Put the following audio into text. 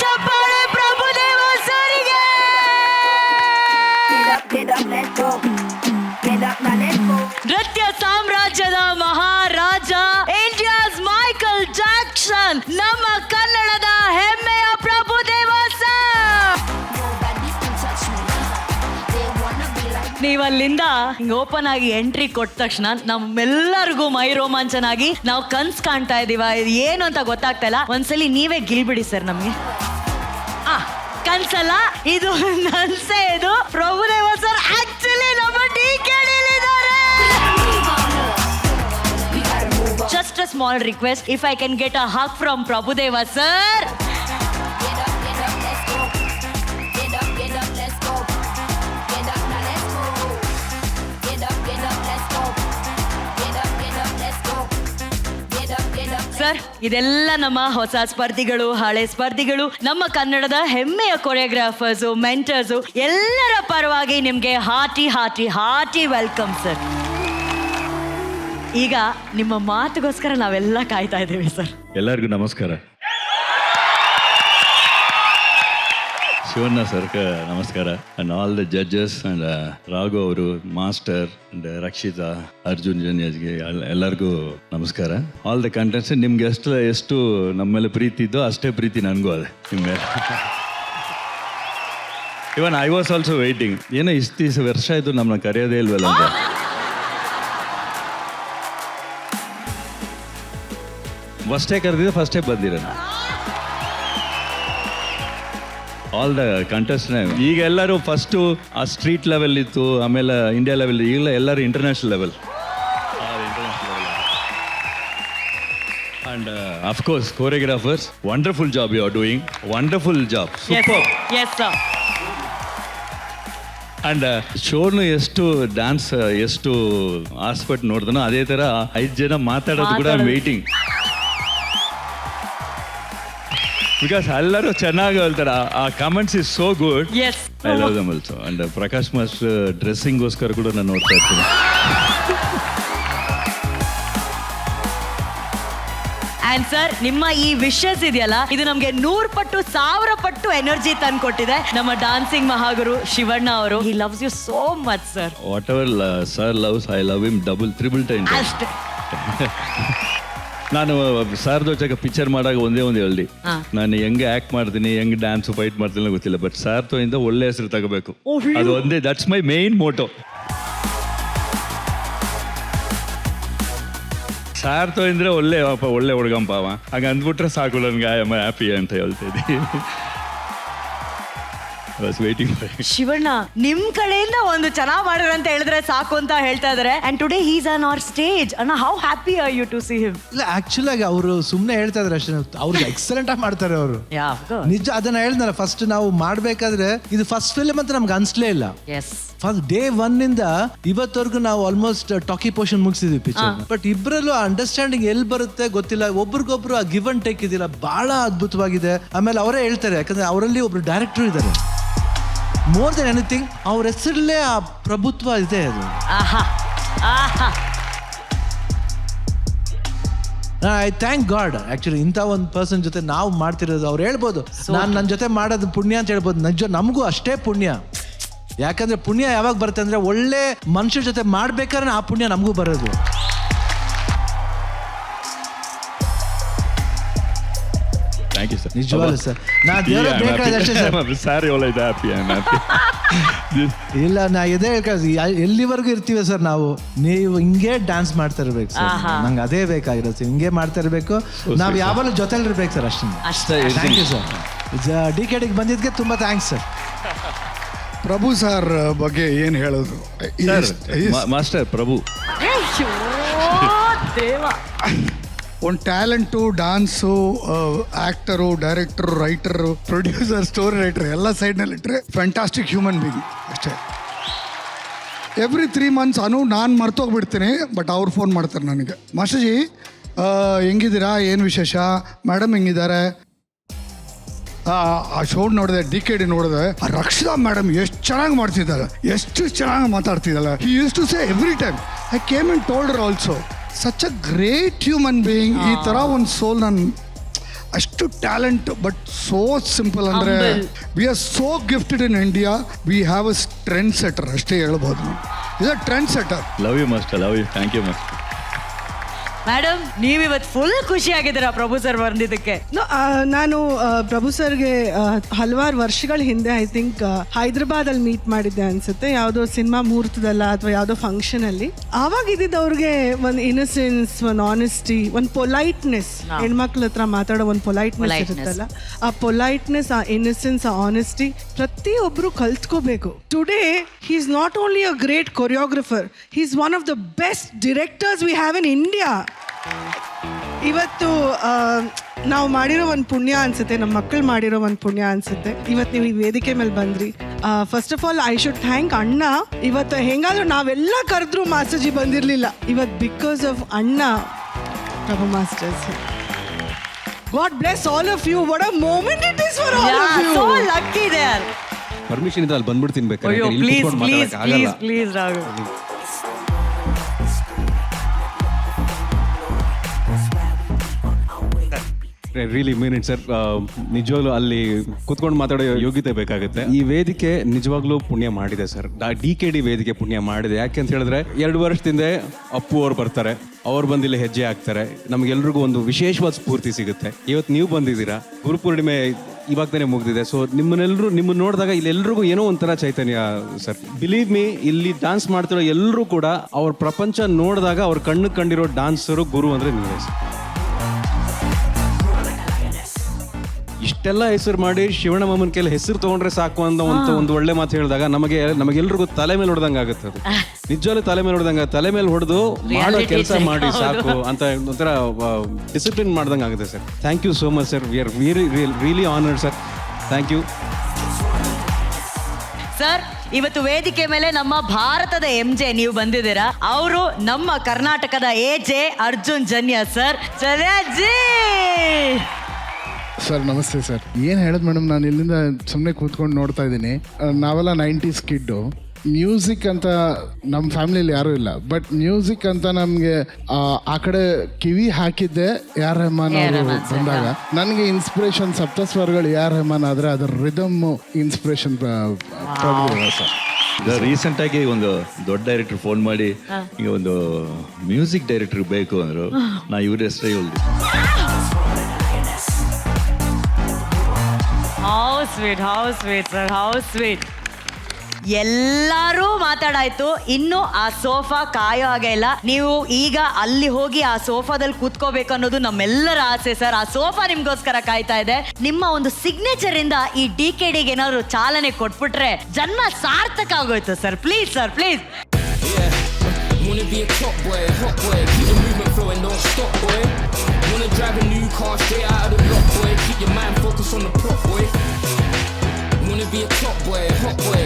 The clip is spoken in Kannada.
ಚಪ್ಪಾಳೆ ಪ್ರಭುದೇವ ಸರಿಗೆ. ನೃತ್ಯ ಸಾಮ್ರಾಜ್ಯದ ಮಹಾರಾಜ, ಇಂಡಿಯಾಸ್ ಮೈಕಲ್ ಜಾಕ್ಸನ್, ನಮ್ಮ ಕನ್ನಡದ ಹೆಮ್ಮೆಯ ಪ್ರಭುದೇವ ಸರ್. ನೀವಲ್ಲಿಂದ ಹಿಂಗ್ ಓಪನ್ ಆಗಿ ಎಂಟ್ರಿ ಕೊಟ್ಟ ತಕ್ಷಣ ನಮ್ಮೆಲ್ಲರಿಗೂ ಮೈ ರೋಮಾಂಚನಾಗಿ ನಾವು ಕನ್ಸ್ ಕಾಣ್ತಾ ಇದೀವ. ಇದು ಏನು ಅಂತ ಗೊತ್ತಾಗ್ತಾ ಇಲ್ಲ. ಒಂದ್ಸಲಿ ನೀವೇ ಗಿಲ್ಬಿಡಿ ಸರ್ ನಮ್ಗೆ. ಕನ್ಸಲ್ಲ, ಇದು ನನ್ಸೆ. ಇದು ಪ್ರಭುದೇವ ಸರ್ ಆಕ್ಚುಲಿ ನಮ್ಮ ಡಿಕೆಡಿಲಿದ್ದಾರೆ. Just a small request, if I can get a hug from Prabhudeva sir. Sir, ಇದೆಲ್ಲ ನಮ್ಮ ಹೊಸ ಸ್ಪರ್ಧಿಗಳು, ಹಳೆ ಸ್ಪರ್ಧಿಗಳು, ನಮ್ಮ ಕನ್ನಡದ ಹೆಮ್ಮೆಯ ಕೊರಿಯೋಗ್ರಾಫರ್ಸು, ಮೆಂಟರ್ಸು ಎಲ್ಲರ ಪರವಾಗಿ ನಿಮ್ಗೆ hearty hearty hearty welcome sir. ಈಗ ನಿಮ್ಮ ಮಾತುಗೋಸ್ಕರ ನಾವೆಲ್ಲ ಕಾಯ್ತಾ ಇದ್ದೀವಿ ಸರ್. ಎಲ್ಲರಿಗೂ ನಮಸ್ಕಾರ. ಶಿವಣ್ಣ ಸರ್ ನಮಸ್ಕಾರ. And all the judges and Raghu ಅವರು, ಮಾಸ್ಟರ್ ಅಂಡ್ ರಕ್ಷಿತಾ, ಅರ್ಜುನ್ ಜನ್ಯಜ್ಗೆ ಎಲ್ಲರಿಗೂ ನಮಸ್ಕಾರ. All the contents. ನಿಮ್ಗೆ ಎಷ್ಟು ನಮ್ಮ ಮೇಲೆ ಪ್ರೀತಿ ಇದ್ದೋ ಅಷ್ಟೇ ಪ್ರೀತಿ ನನಗೂ ಅದೇ ನಿಮ್ಮ ಮೇಲೆ. Even I was also waiting. ಏನೋ ಇಷ್ಟು ವರ್ಷ ಆಯಿತು ನಮ್ಮನ್ನ ಕರೆಯೋದೇ ಇಲ್ವಲ್ಲ ಅಂತ. ಫಸ್ಟೇ ಕರೆದಿದ್ದೆ, ಫಸ್ಟೇ ಬಂದಿರೋಣ. All the contest. ಈಗ ಎಲ್ಲರೂ ಫಸ್ಟು ಆ ಸ್ಟ್ರೀಟ್ ಲೆವೆಲ್ ಇತ್ತು, ಆಮೇಲೆ ಇಂಡಿಯಾ ಲೆವೆಲ್, ಈಗಲೇ ಎಲ್ಲರೂ international level. And of course choreographers, wonderful job you are doing. Wonderful job, super. And ಶೋನು ಎಷ್ಟು ಡ್ಯಾನ್ಸ್ ಎಷ್ಟು ಆಸ್ಪೆಕ್ಟ್ ನೋಡಿದನೋ ಅದೇ ಥರ 5 ಜನ ಮಾತಾಡೋದು ಕೂಡ ವೇಟಿಂಗ್. ಬಿಕಾಸ್ ಎಲ್ಲರೂ ಚೆನ್ನಾಗಿ ಹೇಳ್ತಾರೆ. ಆ comments is so good. I love them also. And Prakash master ಡ್ರೆಸ್ಸಿಂಗ್ಗೋಸ್ಕರ ಕೂಡ ನಾನು ನೋಡ್ತಾ ಇರ್ತೀನಿ. ಅಂಡ್ ಸರ್, ನಿಮ್ಮ ಈ ವಿಶಸ್ ಇದೆಯಲ್ಲ, ಇದು ನಮ್ಗೆ 100 ಪಟ್ಟು 1000 ಪಟ್ಟು ಎನರ್ಜಿ ತಂದು ಕೊಟ್ಟಿದೆ. ನಮ್ಮ ಡಾನ್ಸಿಂಗ್ ಮಹಾಗುರು ಶಿವಣ್ಣ ಅವರು, he loves you so much sir. Whatever sir loves, I love him double triple time. ಅಷ್ಟೇ. ನಾನು ಸರ್ ಜೊತೆಗೆ ಪಿಕ್ಚರ್ ಮಾಡಾಗ ಒಂದೇ ಒಂದು ಹೇಳಿ, ನಾನು ಹೆಂಗೆ ಆಕ್ಟ್ ಮಾಡ್ತೀನಿ, ಹೆಂಗೆ ಡ್ಯಾನ್ಸ್ ಫೈಟ್ ಮಾಡ್ತೀನಿ ಗೊತ್ತಿಲ್ಲ, ಬಟ್ ಸರ್ ಇಂದ ಒಳ್ಳೆ ಹೆಸರು ತಗೋಬೇಕು, ಅದು ಒಂದೇ. That's my main motto. Sir ಅಂದ್ರೆ ಒಳ್ಳೆ ಒಳ್ಳೆ ಹುಡುಗಂಪಾವ, ಹಾಗೆ ಅಂದ್ಬಿಟ್ರೆ ಸಾಕು ನನ್ಗೆ ಐ ಆಮ್ ಹ್ಯಾಪಿ ಅಂತ ಹೇಳ್ತಾ ಇದ್ದೀನಿ. ಶಿವಣ್ಣ, ನಿಮ್ ಕಡೆಯಿಂದ ಒಂದು ಚೆನ್ನಾಗಿ ಮಾಡಿದ್ರೆ ಅಂತ ಹೇಳಿದ್ರೆ ಸಾಕು ಅಂತ ಹೇಳ್ತಾ ಇದಾರೆ. And today he is on our stage. ಅಣ್ಣ, how happy are you to see him? ಇಲ್ಲ, ಆಕ್ಚುಲಿ ಆಗಿ ಅವರು ಸುಮ್ಮನೆ ಹೇಳ್ತಾ ಇದಾರೆ ಅಷ್ಟೇ. ಅವ್ರಿಗೆ ಎಕ್ಸಲೆಂಟ್ ಆಗಿ ಮಾಡ್ತಾರೆ ಅವರು, ನಿಜ. ಅದನ್ನ ಹೇಳಿದ್ನಲ್ಲ, ಫಸ್ಟ್ ನಾವು ಮಾಡ್ಬೇಕಾದ್ರೆ ಇದು ಫಸ್ಟ್ ಫಿಲ್ಮ್ ಅಂತ ನಮ್ಗೆ ಅನ್ಸ್ಲೇ ಇಲ್ಲ. ಫಸ್ಟ್ ಡೇ 1 ಇಂದ ಇವತ್ತವರೆಗೂ ನಾವು ಆಲ್ಮೋಸ್ಟ್ ಟಾಕಿ ಪೋರ್ಷನ್ ಮುಗಿಸಿದ್ವಿ ಪಿಕ್ಚರ್. ಬಟ್ ಇಬ್ಬರಲ್ಲೂ ಅಂಡರ್ಸ್ಟ್ಯಾಂಡಿಂಗ್ ಎಲ್ಲಿ ಬರುತ್ತೆ ಗೊತ್ತಿಲ್ಲ. ಒಬ್ರಿಗೊಬ್ರು ಆ ಗಿವ್ ಅಂಡ್ ಟೇಕ್ ಇದೆಯಲ್ಲ, ಬಹಳ ಅದ್ಭುತವಾಗಿದೆ. ಆಮೇಲೆ ಅವರೇ ಹೇಳ್ತಾರೆ, ಯಾಕಂದ್ರೆ ಅವರಲ್ಲಿ ಒಬ್ರು ಡೈರೆಕ್ಟರ್ ಇದ್ದಾರೆ. ಮೋರ್ ದೆನ್ ಎನಿಥಿಂಗ್ ಅವ್ರ ಹೆಸರಲ್ಲೇ ಆ ಪ್ರಭುತ್ವ ಇದೆ. ಅದು ಐ ಥ್ಯಾಂಕ್ ಗಾಡ್. ಆಕ್ಚುಲಿ ಇಂಥ ಒಂದು ಪರ್ಸನ್ ಜೊತೆ ನಾವು ಮಾಡ್ತಿರೋದು. ಅವ್ರು ಹೇಳ್ಬೋದು ನನ್ನ ಜೊತೆ ಮಾಡೋದು ಪುಣ್ಯ ಅಂತ ಹೇಳ್ಬೋದು. ನಿಜ, ನಮಗೂ ಅಷ್ಟೇ ಪುಣ್ಯ. ಯಾಕಂದ್ರೆ ಪುಣ್ಯ ಯಾವಾಗ ಬರುತ್ತೆ ಅಂದ್ರೆ ಒಳ್ಳೆ ಮನುಷ್ಯರ ಜೊತೆ ಮಾಡ್ಬೇಕಾದ್ರೆ ಆ ಪುಣ್ಯ ನಮಗೂ ಬರೋದು. ನಿಜವಾಗ್ಲೂ ಸರ್, ಇಲ್ಲ, ನಾ ಇದೇ ಎಲ್ಲಿವರೆಗೂ ಇರ್ತೀವಿ ಸರ್ ನಾವು. ನೀವು ಹಿಂಗೆ ಡ್ಯಾನ್ಸ್ ಮಾಡ್ತಾ ಇರ್ಬೇಕು ಸರ್, ನಂಗೆ ಅದೇ ಬೇಕಾಗಿರುತ್ತೆ. ಹಿಂಗೆ ಮಾಡ್ತಾ ಇರ್ಬೇಕು, ನಾವು ಯಾವಾಗಲೂ ಜೊತೆಲಿ ಇರ್ಬೇಕು ಸರ್. ಅಷ್ಟೇ. Thank you sir. ಡಿಕೆಡಿಗೆ ಬಂದಿದ್ದಕ್ಕೆ ತುಂಬಾ ಥ್ಯಾಂಕ್ಸ್ ಸರ್. ಪ್ರಭು ಸರ್ ಬಗ್ಗೆ ಏನು ಹೇಳೋದು ಮಾಸ್ಟರ್ ಪ್ರಭು. ಒಂದು talent, dance, actor, director, writer, producer, story writer ಎಲ್ಲ ಸೈಡ್ನಲ್ಲಿ ಇಟ್ಟರೆ ಫ್ಯಾಂಟಾಸ್ಟಿಕ್ ಹ್ಯೂಮನ್ ಬೀಯಿಂಗ್ ಅಷ್ಟೇ. ಎವ್ರಿ 3 months ನಾನು ಮರ್ತೋಗ್ಬಿಡ್ತೀನಿ, ಬಟ್ ಅವ್ರು ಫೋನ್ ಮಾಡ್ತಾರೆ ನನಗೆ, ಮಾಸ್ಟರ್ಜಿ ಹೆಂಗಿದ್ದೀರಾ, ಏನು ವಿಶೇಷ, ಮೇಡಮ್ ಹೆಂಗಿದ್ದಾರೆ. ಆ ಶೋ ನೋಡಿದೆ, ಡಿ.ಕೆ.ಡಿ ನೋಡಿದೆ, ರಕ್ಷಿತಾ ಮೇಡಮ್ ಎಷ್ಟು ಚೆನ್ನಾಗಿ ಮಾಡ್ತಿದ್ದಾರೆ, ಎಷ್ಟು ಚೆನ್ನಾಗಿ ಮಾತಾಡ್ತಿದ್ದಲ್ಲ. He used to say every time, I came and told her also, such a great human being. ಈ ಥರ ಒಂದು ಸೋಲ್ ನಾನು ಅಷ್ಟು ಟ್ಯಾಲೆಂಟ್ ಬಟ್ ಸೋ ಸಿಂಪಲ್ ಅಂದರೆ we are so gifted in India. We have a trend setter ಅಷ್ಟೇ ಹೇಳ್ಬೋದು. Is a trend setter. Love you master, love you, thank you master. Madam ನೀವಿವತ್ತು ಫುಲ್ ಖುಷಿ ಆಗಿದ್ದೀರಾ ಪ್ರಭು ಸರ್ ಬಂದಿದ್ದಕ್ಕೆ? ನಾನು ಪ್ರಭು ಸರ್ಗೆ ಹಲವಾರು ವರ್ಷಗಳ ಹಿಂದೆ ಐ ಥಿಂಕ್ ಹೈದ್ರಾಬಾದಲ್ಲಿ ಮೀಟ್ ಮಾಡಿದ್ದೆ ಅನ್ಸುತ್ತೆ, ಯಾವುದೋ ಸಿನಿಮಾ ಮುಹೂರ್ತದಲ್ಲ ಅಥವಾ ಯಾವುದೋ ಫಂಕ್ಷನ್ ಅಲ್ಲಿ. ಆವಾಗ ಇದ್ದಿದ್ದು ಅವ್ರಿಗೆ ಒಂದು ಇನ್ನಸೆನ್ಸ್, ಒಂದು ಆನೆಸ್ಟಿ, ಒಂದು ಪೊಲೈಟ್ನೆಸ್, ಹೆಣ್ಮಕ್ಳ ಹತ್ರ ಮಾತಾಡೋ ಒಂದು ಪೊಲೈಟ್ನೆಸ್ ಇರುತ್ತಲ್ಲ, ಆ ಪೊಲೈಟ್ನೆಸ್, ಆ ಇನ್ನಸೆನ್ಸ್, ಆ ಆನೆಸ್ಟಿ ಪ್ರತಿಯೊಬ್ಬರು ಕಲ್ತ್ಕೋಬೇಕು. Today he is not only a great choreographer, he is one of the best directors we have in India. ಇವತ್ತು ನಾವು ಮಾಡಿರೋ ಒಂದು ಪುಣ್ಯ ಅನ್ಸುತ್ತೆ, ನಮ್ಮ ಮಕ್ಕಳು ಮಾಡಿರೋ ಒಂದು ಪುಣ್ಯ ಅನ್ಸುತ್ತೆ. ಇವತ್ತು ನೀವು ಈ ವೇದಿಕೆ ಮೇಲೆ ಬಂದ್ರಿ. First of all I should thank ಅಣ್ಣ. ಇವತ್ತು ಹೆಂಗಾದ್ರೂ ನಾವೆಲ್ಲ ಕರೆದ್ರೂ ಮಾಸ್ಟರ್ಜಿ ಬಂದಿರಲಿಲ್ಲ. ಇವತ್ತು ಬಿಕಾಸ್ ಆಫ್ ಅಣ್ಣ Prabhu masters. God bless all of you. What a moment it is for all of you. So lucky there. Permission ಇದೆ ಅಲ್ಲಿ ಬಂದ್ಬಿಡ್ತೀನಿ ಬೇಕಾದ್ರೆ. ಅಯ್ಯೋ please please please please Raghu. Really mean it sir. ನಿಜವಾಗ್ಲೂ ಅಲ್ಲಿ ಕೂತ್ಕೊಂಡು ಮಾತಾಡೋ ಯೋಗ್ಯತೆ ಬೇಕಾಗುತ್ತೆ. ಈ ವೇದಿಕೆ ನಿಜವಾಗ್ಲೂ ಪುಣ್ಯ ಮಾಡಿದೆ ಸರ್. DKD ವೇದಿಕೆ ಪುಣ್ಯ ಮಾಡಿದೆ. ಯಾಕೆ ಅಂತ ಹೇಳಿದ್ರೆ 2 ವರ್ಷದಿಂದ ಅಪ್ಪು ಅವ್ರು ಬರ್ತಾರೆ, ಅವ್ರು ಬಂದಿಲ್ಲಿ ಹೆಜ್ಜೆ ಹಾಕ್ತಾರೆ, ನಮ್ಗೆಲ್ರಿಗೂ ಒಂದು ವಿಶೇಷವಾದ ಸ್ಫೂರ್ತಿ ಸಿಗುತ್ತೆ. ಇವತ್ತು ನೀವು ಬಂದಿದ್ದೀರಾ, ಗುರುಪೂರ್ಣಿಮೆ ಇವಾಗ ತಾನೇ ಮುಗ್ದಿದೆ. ಸೊ ನಿಮ್ಮನ್ನ ನೋಡಿದಾಗ ಇಲ್ಲಿ ಎಲ್ರಿಗೂ ಏನೋ ಒಂಥರ ಚೈತನ್ಯ ಸರ್. ಬಿಲೀವ್ ಮೀ, ಇಲ್ಲಿ ಡಾನ್ಸ್ ಮಾಡ್ತಿರೋ ಎಲ್ಲರೂ ಕೂಡ ಅವ್ರ ಪ್ರಪಂಚ ನೋಡಿದಾಗ ಅವ್ರ ಕಣ್ಣು ಕಂಡಿರೋ ಡಾನ್ಸರು ಗುರು ಅಂದರೆ ನೀವೇ ಸರ್. ಇಷ್ಟೆಲ್ಲ ಹೆಸರು ಮಾಡಿ ಶಿವಣ್ಣ ಮಾಮನ ಕೈಲಿ ಹೆಸರು ತಗೊಂಡ್ರೆ ಸಾಕು ಅಂತ ಒಂದು ಒಳ್ಳೆ ಮಾತು ಹೇಳಿದಾಗ ನಮಗೆಲ್ರಿಗೂ ತಲೆ ಮೇಲೆ ಹೊಡೆದಂಗೆ ಆಗುತ್ತೆ. ಅದು ನಿಜವಾಗ್ಲೂ ತಲೆ ಮೇಲೆ ಹೊಡೆದಂಗೆ, ತಲೆ ಮೇಲೆ ಹೊಡೆದು ಮಾಡೋ ಕೆಲಸ ಮಾಡಿ ಸಾಕು ಅಂತ ಒಂಥರ ಡಿಸಿಪ್ಲಿನ್ ಮಾಡ್ದಂಗೆ ಆಗುತ್ತೆ sir. Thank you so much sir. We are really honoured sir. Thank you sir. ಇವತ್ತು ವೇದಿಕೆ ಮೇಲೆ ನಮ್ಮ ಭಾರತದ MJ ನೀವು ಬಂದಿದ್ದೀರಾ. ಅವರು ನಮ್ಮ ಕರ್ನಾಟಕದ AJ Arjun Janya sir. Janyaji sir ನಮಸ್ತೆ ಸರ್. ಏನು ಹೇಳೋದು ಮೇಡಮ್, ನಾನು ಇಲ್ಲಿಂದ ಸುಮ್ಮನೆ ಕೂತ್ಕೊಂಡು ನೋಡ್ತಾ ಇದ್ದೀನಿ. ನಾವೆಲ್ಲ 90s ಕಿಡ್ಡು. ಮ್ಯೂಸಿಕ್ ಅಂತ ನಮ್ಮ ಫ್ಯಾಮಿಲಿಯಲ್ಲಿ ಯಾರೂ ಇಲ್ಲ, ಬಟ್ ಮ್ಯೂಸಿಕ್ ಅಂತ ನಮಗೆ ಆ ಕಡೆ ಕಿವಿ ಹಾಕಿದ್ದೆ AR ರೆಹಮಾನ್ ಅವರು ಬಂದಾಗ. ನನಗೆ ಇನ್ಸ್ಪಿರೇಷನ್ ಸಪ್ತಸ್ವರಗಳು AR ರೆಹಮಾನ್ ಆದರೆ ಅದರ ರಿದಮ್ ಇನ್ಸ್ಪಿರೇಷನ್ ಸರ್. ರೀಸೆಂಟ್ ಆಗಿ ಒಂದು ದೊಡ್ಡ ಡೈರೆಕ್ಟರ್ ಫೋನ್ ಮಾಡಿ ಈಗ ಒಂದು ಮ್ಯೂಸಿಕ್ ಡೈರೆಕ್ಟರ್ ಬೇಕು ಅಂದರು. ನಾ ಇವ್ರ ಹೆಸರೇ ಹೇಳಿದೆ. How sweet sir, how sweet. ಎಲ್ಲರೂ ಮಾತಾಡಾಯ್ತು. ಇನ್ನು ಆ ಸೋಫಾ ಕಾಯೋ ಹಾಗೆ ಇಲ್ಲ. ನೀವು ಈಗ ಅಲ್ಲಿ ಹೋಗಿ ಆ ಸೋಫಾದಲ್ಲಿ ಕೂತ್ಕೋಬೇಕು ಅನ್ನೋದು ನಮ್ಮೆಲ್ಲರ ಆಸೆ ಸರ್. ಆ ಸೋಫಾ ನಿಮ್ಗೋಸ್ಕರ ಕಾಯ್ತಾ ಇದೆ. ನಿಮ್ಮ ಒಂದು ಸಿಗ್ನೇಚರ್ ಇಂದ ಈ DKDಗೆ ಏನಾದ್ರು ಚಾಲನೆ ಕೊಟ್ಬಿಟ್ರೆ ಜನ್ಮ ಸಾರ್ಥಕ ಆಗೋಯ್ತು sir. Please sir, please. Wanna be a top boy, hot boy, keep the movement flowing, don't stop boy. Wanna drive a new car straight out of the block boy, keep your mind focused on the plot boy. Wanna be a top boy, hot boy,